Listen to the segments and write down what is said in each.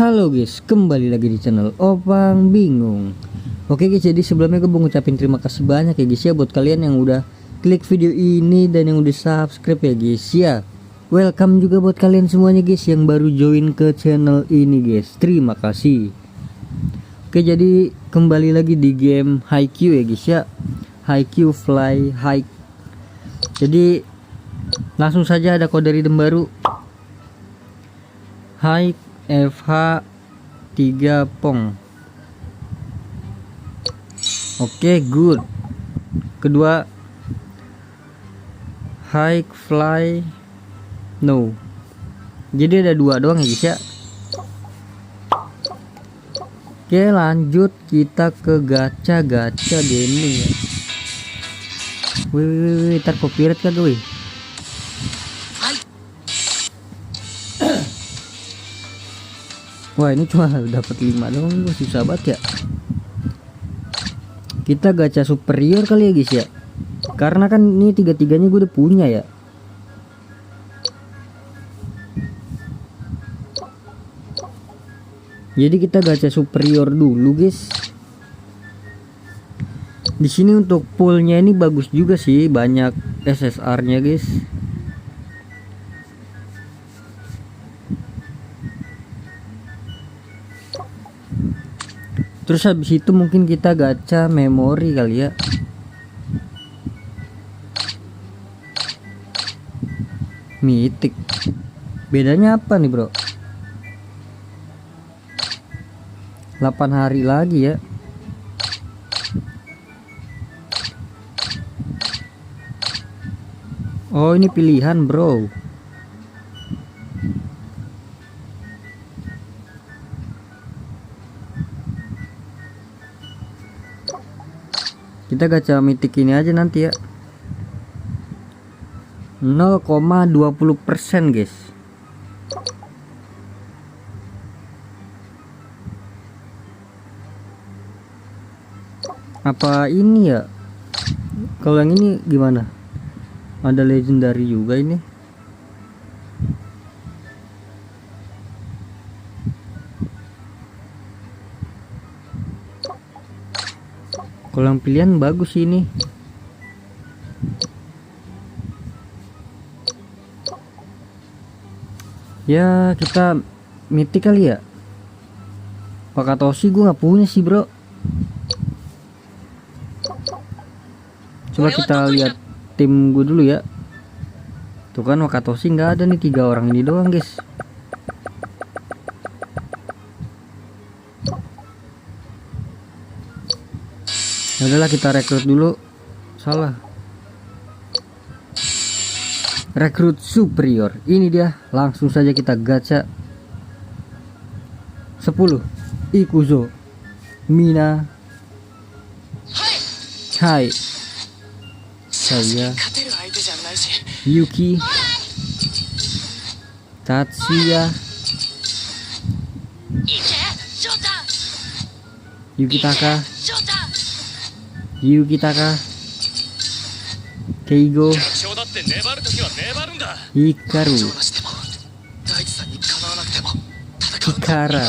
Halo guys, kembali lagi di channel Opang Bingung. Oke guys, jadi sebelumnya gue mau ngucapin terima kasih banyak ya guys ya buat kalian yang udah klik video ini dan yang udah subscribe ya guys ya. Welcome juga buat kalian semuanya guys yang baru join ke channel ini guys. Terima kasih. Oke, jadi kembali lagi di game Haikyuu ya guys ya. Haikyuu Fly High. Jadi langsung saja ada kode redeem baru. High FH 3 Pong. Oke, good. Kedua High Fly No. Jadi ada dua doang ya guys ya. Oke, lanjut kita ke gacha gaming ya. Wih, ntar copyright kagak wih. Wah, ini cuma dapat 5 doang, gue susah banget ya. Kita gacha superior kali ya guys ya. Karena kan ini tiga-tiganya gue udah punya ya. Jadi kita gacha superior dulu guys. Di sini untuk poolnya ini bagus juga sih, banyak SSR-nya guys. Terus habis itu mungkin kita gacha memori kali ya. Mythic. Bedanya apa nih bro? 8 hari lagi ya. Oh, ini pilihan bro. Kita gacha mythic ini aja nanti ya. 0,20% guys. Apa ini ya? Kalau yang ini gimana? Ada legendary juga ini. Kalau yang pilihan bagus ini. Ya kita mythic kali ya. Wakatoshi gue nggak punya sih bro. Coba kita lihat tim gue dulu ya. Tuh kan Wakatoshi nggak ada nih, 3 orang ini doang guys. Adalah kita rekrut dulu. Salah. Rekrut superior. Ini dia. Langsung saja kita gacha 10 Ikuzo, Mina, Hai, saya, Yuki, Tatsuya, Yuki Taka, Keigo, Hikaru, Hikara.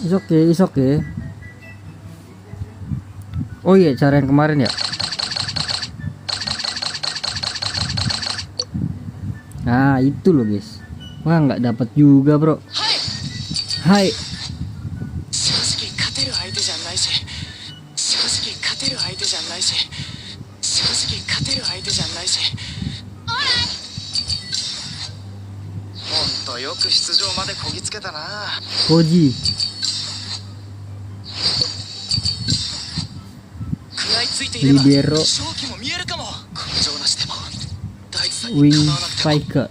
It's okay. Oh iya, cara yang kemarin ya. Nah itu loh guys. Wah, nggak dapat juga bro. Hai. Koji. Libero, Wing Spiker,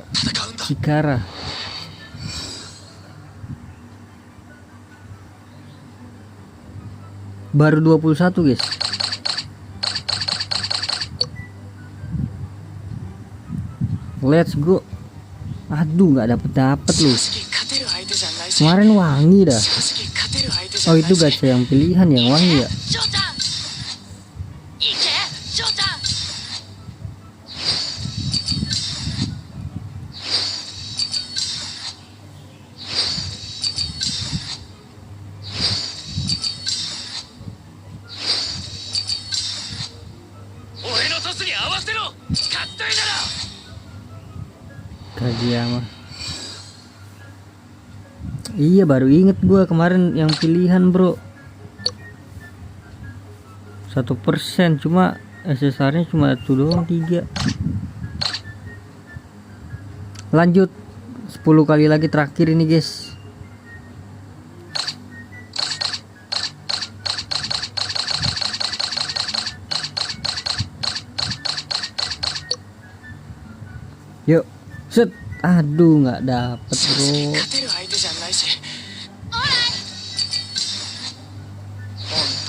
Hikara. Baru 21 guys. Let's go. Aduh, nggak dapet loh. Kemarin wangi dah. Oh, itu gacha yang pilihan yang wangi ya. Kageyama. Iya, baru inget gua kemarin yang pilihan bro, 1%, cuma SSR nya cuma itu doang 3. Lanjut 10 kali lagi terakhir ini guys. Yuk, set. Aduh, nggak dapet bro.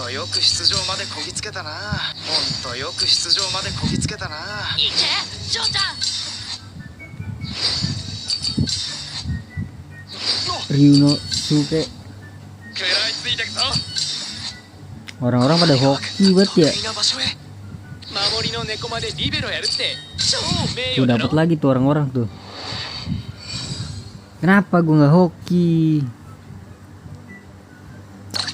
よく出場までこぎつけたな。ほんとよく出場までこぎつけたな。いけ、ジョーちゃん。Ryunosuke. Orang-orang pada hoki banget ya. Tuh dapat lagi tuh orang-orang tuh. Kenapa gua nggak hoki?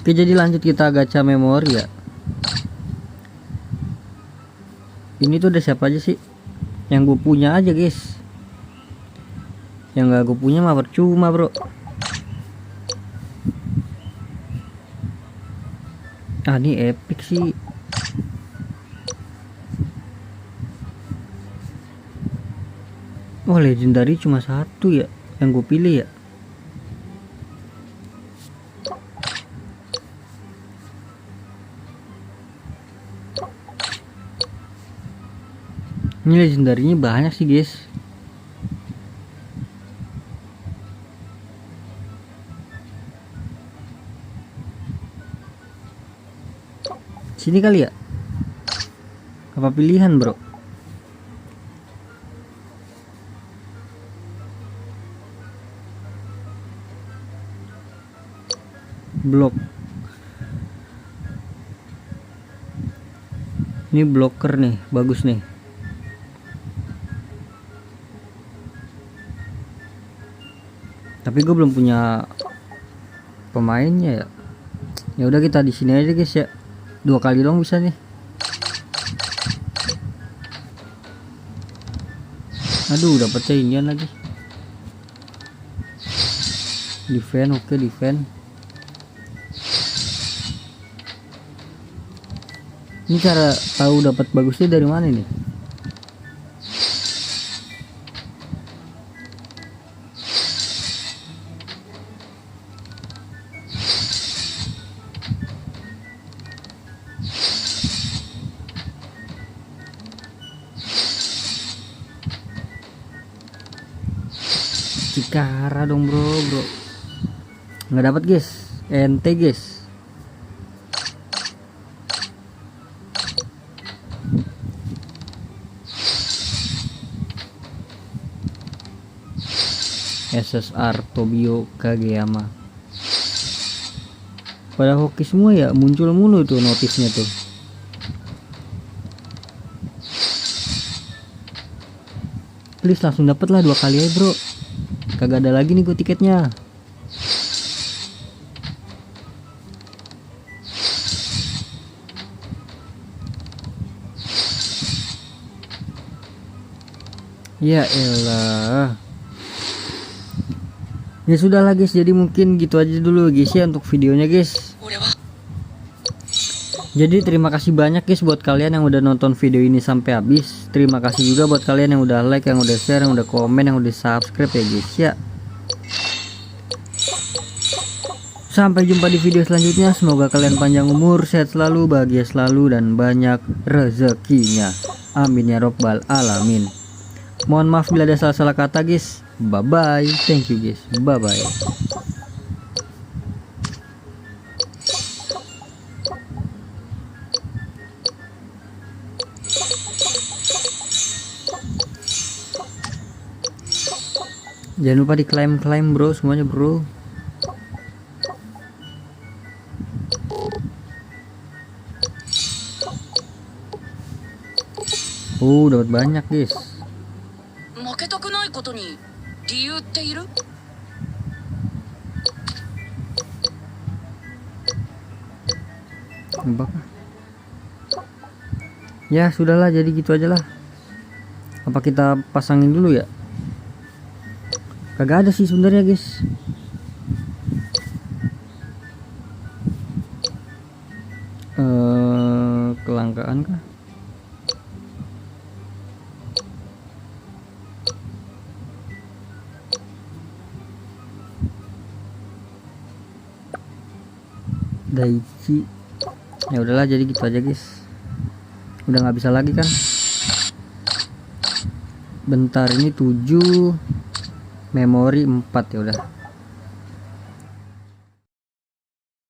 Oke, jadi lanjut kita gacha memori ya. Ini tuh udah siapa aja sih? Yang gue punya aja guys. Yang gak gue punya mah percuma bro. Ah, ini epic sih. Oh, legendary cuma satu ya yang gue pilih ya. Ini legendarinya banyak sih guys. Sini kali ya. Apa pilihan bro? Blok. Ini blocker nih, bagus nih. Tapi gue belum punya pemainnya ya. Ya udah kita di sini aja guys ya. 2 kali dong bisa nih. Aduh, dapetnya inian lagi. Defend, oke defend. Ini cara tahu dapat bagusnya dari mana nih? Cikara dong bro, nggak dapat guys, ente guys. SSR Tobio Kageyama. Pada hoki semua ya, muncul mulu tuh notisnya tuh. Please langsung dapet lah 2 kali aja bro. Kagak ada lagi nih gue tiketnya. Ya elah. Ya sudah lah guys, jadi mungkin gitu aja dulu guys ya untuk videonya guys. Jadi terima kasih banyak guys buat kalian yang udah nonton video ini sampai habis. Terima kasih juga buat kalian yang udah like, yang udah share, yang udah komen, yang udah subscribe ya guys ya. Sampai jumpa di video selanjutnya. Semoga kalian panjang umur, sehat selalu, bahagia selalu, dan banyak rezekinya. Amin ya robbal alamin. Mohon maaf bila ada salah-salah kata guys. Bye bye. Thank you guys. Bye bye. Jangan lupa di klaim bro, semuanya bro. Dapat banyak guys. Ya sudahlah, jadi gitu aja lah. Apa kita pasangin dulu ya? Kagak ada sih sebenarnya guys. Kelangkaan kah? Daichi. Ya udahlah, jadi gitu aja guys. Udah nggak bisa lagi kan. Bentar, ini 7, memori 4, ya udah.